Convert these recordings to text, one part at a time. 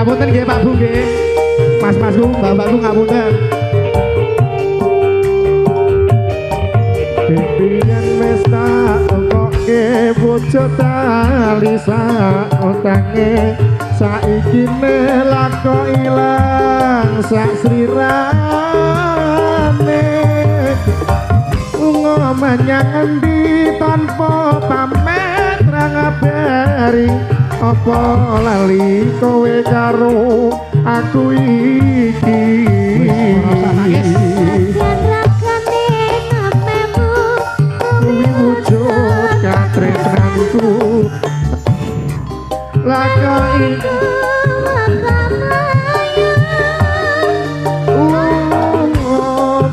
Ngapunten nggih Pak Bu nggih. Mas-masku, mbak-mbakku ngapunten. Pimpinan mesta koke bocah tali sak otange saiki melako ilang sak srirane lunga menyang endi tanpa pamit ra ngabari apa lali kowe karo aku iki katresnanku lakoni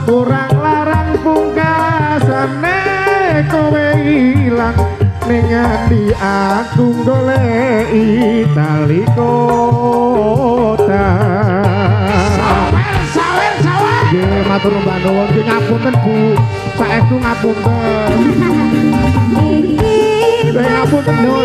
kurang larang pungkasane kowe ilang ning ati aku goleki tali kota sawer nggih matur nuwun nggih ngapunten Bu saestu ngapunten ngapunten lho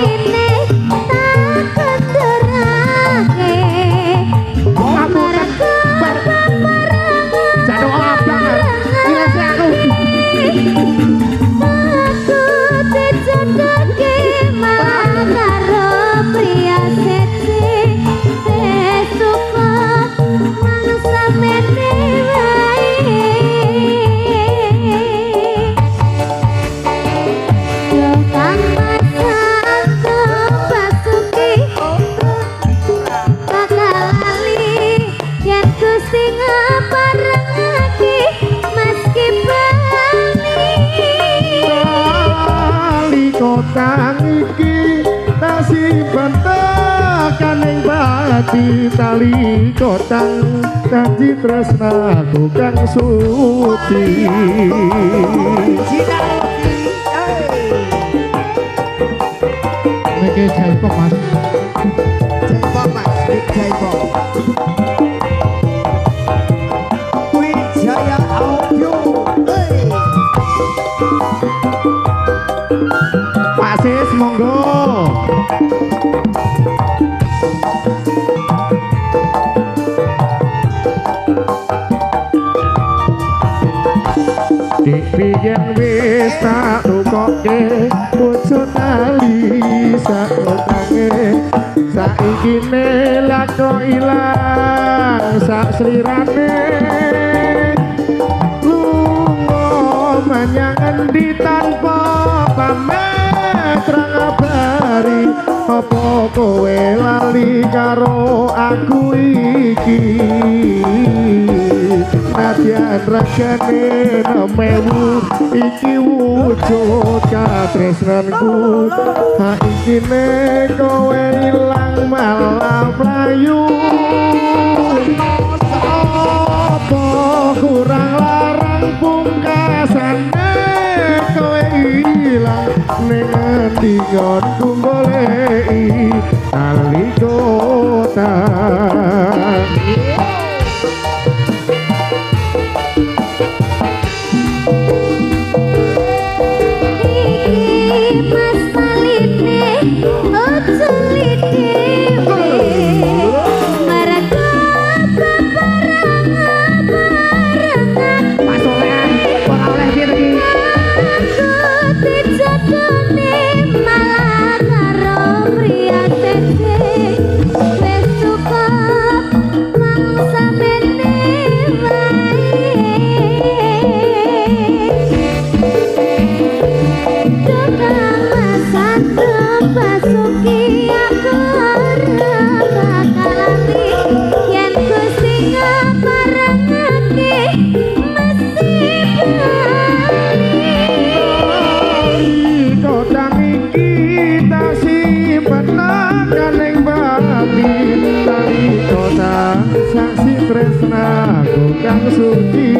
kotang iki tak simpen tekan ing pati tali kotang dadi tresnaku kang suci Meke jaipok Mas jaipok Wijaya Audio Pasis monggo Dipiyen wis tak tukoke bocah tali sak otange saiki lako ilang sak slirane lunga menyang endi tanpa pamit ra ngabari apa kowe lali karo aku iki nadyan regane nemewu iki wujud katresnanku saiki kowe ilang malah mlayu apa kurang larang pungkasane kowe ilang ning endi nggonku goleki tali kota Mas Malite oculit tresnaku kang suci